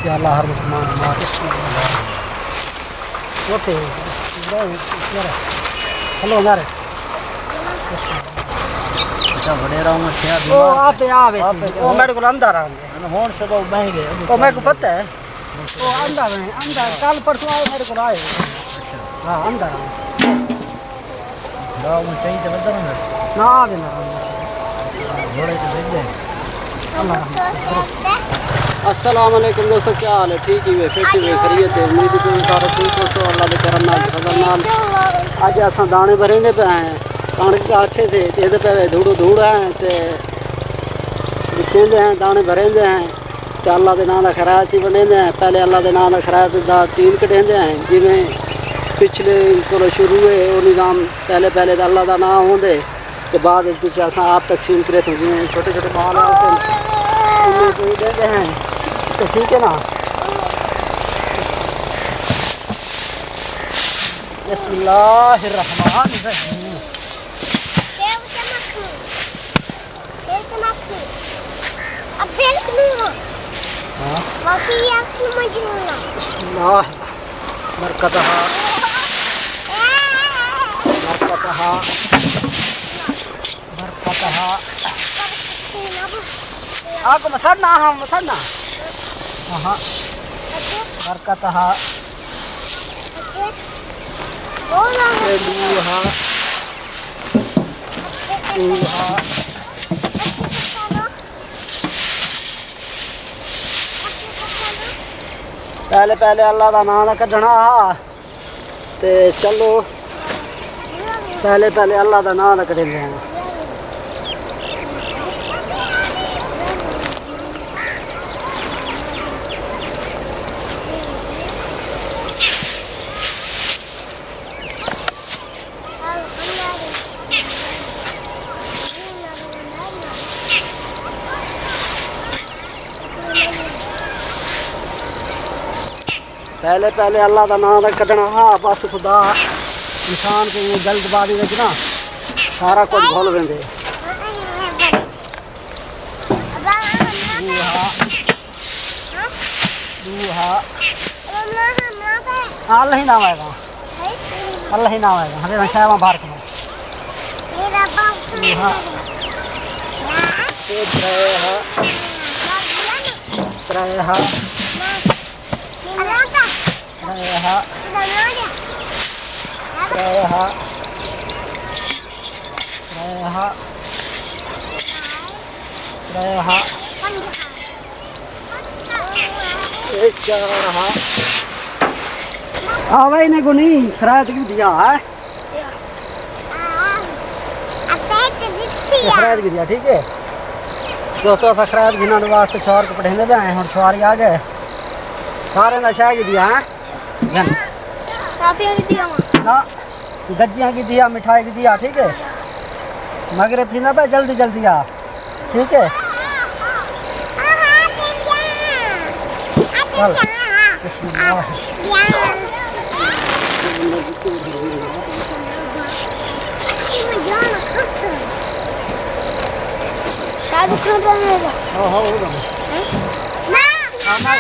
या अल्लाह हर मुसलमान हमारे ओके हेलो हमारे बड़े रहा हूँ ओ आप आवे ओ मेरे को अंदर आ होन से तो बह गए ओ मेरे को पता है ओ अंदर कल परसों आए मेरे को आए हाँ अंदर गाँव में चाहिए तो बदल ना आवे ना घोड़े तो देख ले अस्सलाम वालेकुम दोस्तों, क्या हाल है? ठीक ही है, फिट ही है, खरीत है। उम्मीद है कि सारे ठीक हो। सो अल्लाह के करम नाल फजल नाल अज असां दाने भरेंदे पे हैं। कणक के आटे थे एदे पे धूड़ो धूड़ है ते लिखेंदे हैं, दाने भरेंदे हैं ते अल्लाह दे नाम दा खैरात ही बनेंदे हैं। पहले अल्लाह दे नाम दा खैरात दा टीन कटेंदे हैं, जिवें पिछले कोलो शुरू है वो निज़ाम। पहले पहले तो अल्लाह दा नाम होंदे ते बाद पीछे असां आप तकसीम करे थे, जिवें छोटे छोटे माल है उसे देते हैं तो ठीक है ना। बिस्मिल्लाहिर्रहमानिर्रहीम। बिस्मिल्लाह बरकतहा बरकतहा बरकतहा। आपको मसड़ना हाँ मसड़ना हाँ बरकतहा दूहा दूहा। पहले पहले अल्लाह का नाम कढ़ना ते चलो पहले पहले अल्लाह का नाम कढ़ेंगे हैं। पहले पहले अल्लाह का नाम कढ़ना बस खुदा इंसान को जल्दबाजी में ना सारा कुछ भूल वेंदे। अल्लाह ही नाम आएगा, अल्लाह ही नाम आएगा। हमें शायद बाहर करो आवे ने को नहीं खरात की दिया है, खरात की दिया ठीक है दोस्तों। अस खरात गिनने वास्ते छोर को पढ़ेंगे भी आए, हम छोरी आ गए सारे नशा की दिया है ना, गज्जियाँ की दिया, मिठाई की दिया ठीक है। मगरब थी ना भाई जल्दी जल्दी आ ठीक है। चल शादी कौन जाएगा? हाँ हाँ होगा ना आना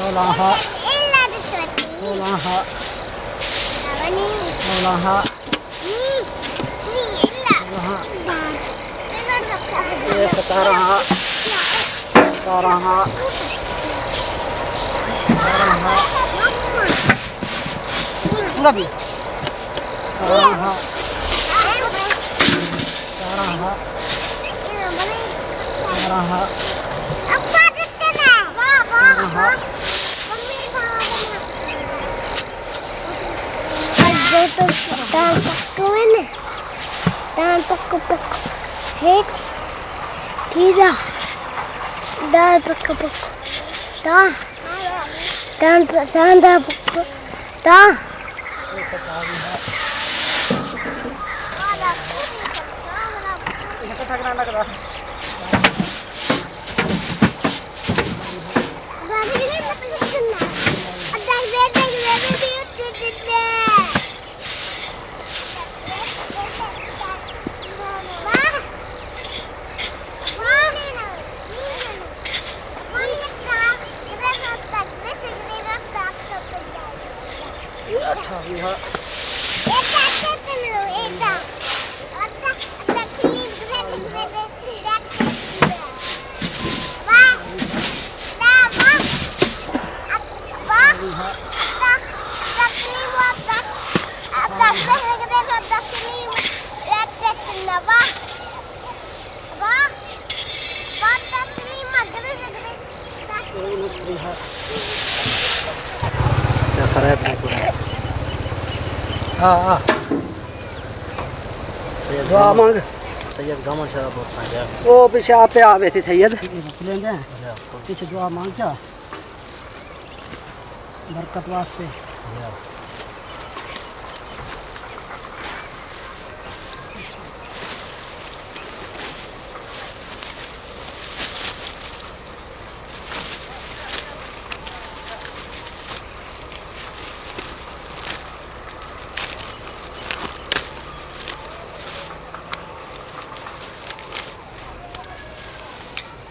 Olaha Olaha Olaha ये सतारहा सतारहा सतारहा लभी सतारहा सतारहा सतारहा खराब है पूरा हाँ हाँ दुआ मांग सैयद गमन शराब होता है वो पीछे आप पे आवे थे सैयद लेंगे पीछे दुआ मांग जा बरकत वास्ते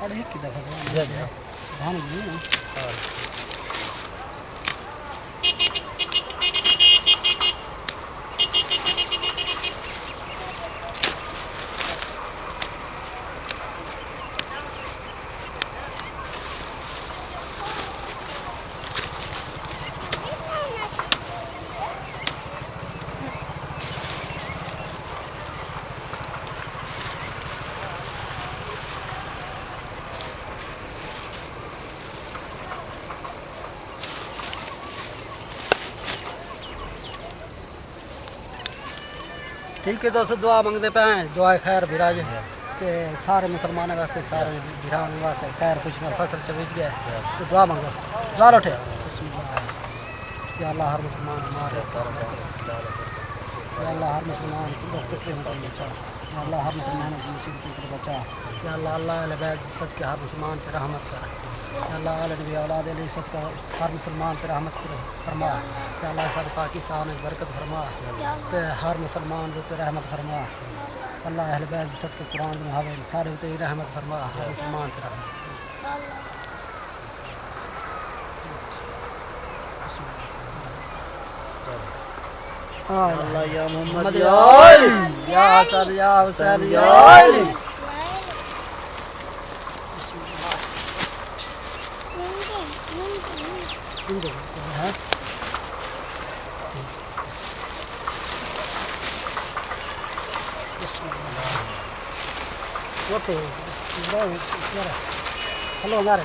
अरे किधर है धान नहीं ना ठीक है दोस्तों दुआ मंगते पे हैं दुआ खैर बिराज ते सारे मुसलमानों वास्ते सारे बिरान वास्ते खैर खुशहाल फसल चल गया तो दुआ मंगो दुआ उठे या अल्लाह हर मुसलमान हमारे या अल्लाह हर मुसलमान को तकलीफ से बचा या अल्लाह हर मुसलमान को मुसीबत से बचा या अल्लाह अल्लाह अलबैद सच के हर मुसलमान पे रहमत कर या अल्लाह अलनबी औलाद अली सच का हर मुसलमान पे रहमत फरमा या अल्लाह सारे पाकिस्तान में बरकत फरमा ते हर मुसलमान जो पे रहमत फरमा अल्लाह अहल बैत सच के कुरान में हवे सारे ते रहमत फरमा हर मुसलमान पे रहमत अल्लाह या मोहम्मद या हसन या हुसैन या अली हेलो हमारे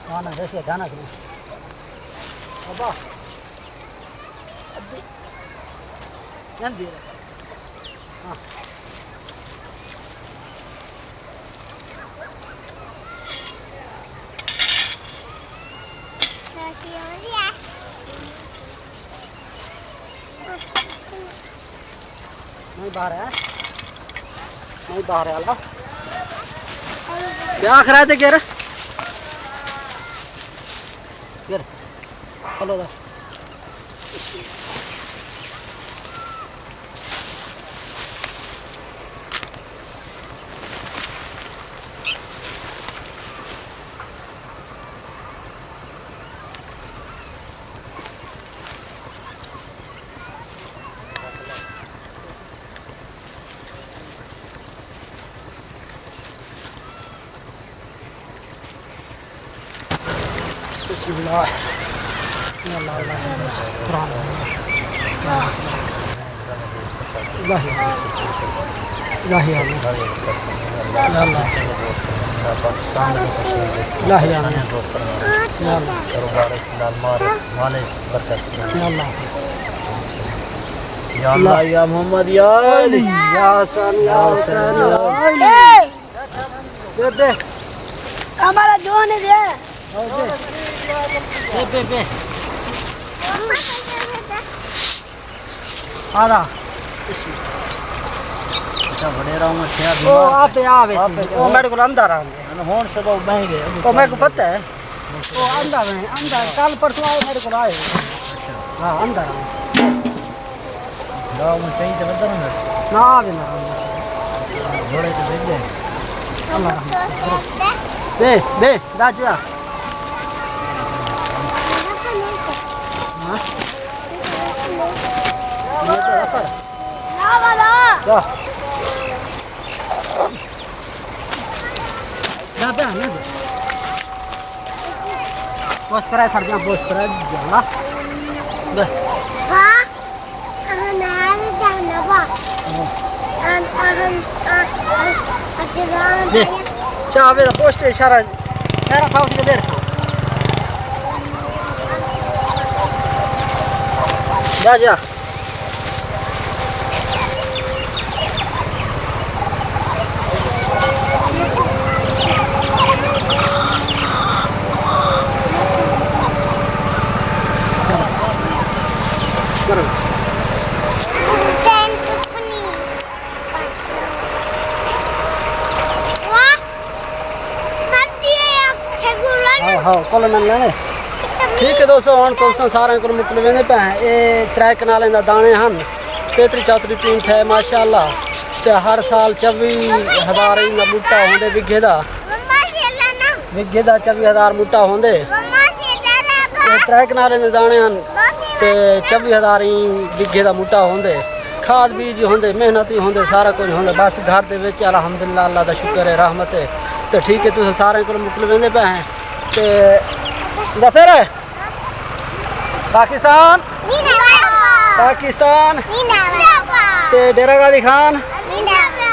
गाना देखिए गाना के लिए अब्बा अब्बी जल्दी हाँ नहीं बाहर है नहीं बाहर है अल्लाह क्या खरा थे क्या गिर चलो दा बिस्मिल्लाह अल्लाह अल्लाह कुरान इलाही इलाही अल्लाह पाकिस्तान में इलाही या अल्लाह या मोहम्मद या अली या हसन या हुसैन या अली दे हमारा जोन है दे आरा इसमें अच्छा वडेरा में क्या ओ आप आवे ओ मेरे को अंदर आवे होन सब बह गए तो मेरे को पता है वो अंदर है अंदर कल परसों आए मेरे को आए हाँ अंदर आए गाँव में चाहिए तो बदल ना आवे ना घोड़े तो देख ले दे दे राजा हाँ ये तो रखा ना वाला जा जा पे आने दे पोस्ट कराए थर जा पोस्ट कराए जाला ले हाँ अहनार जाना बा ले चाहे दा पोस्ट इशारा तेरा था उसके देर जा जा करो हाँ कॉलोनल लेने ठीक है दोस्तों हम दोस्तों सारे को मतलब वेंदे पे हैं ये 3 कनालें दा दाने हन 33-34 टीम थे माशाल्लाह ते हर साल 24,000 इंदा बूटा होंदे विघे दा 24,000 बूटा होंदे ये 3 कनालें दे दाने हन ते 24,000 विघे दा बूटा होंदे खाद बीज होंदे मेहनती होंदे सारा कुछ होंदा बस घर दे विच अल्हम्दुलिल्लाह अल्लाह दा शुक्र है रहमत है तो ठीक है तुस सारे को मतलब वेंदे पे हैं ते दफर पाकिस्तान पाकिस्तान ते डेरा गाजी खान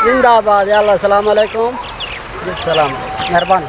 जिंदाबाद अल्लाह सलाम अलैकुम जी सलाम मेहरबानी।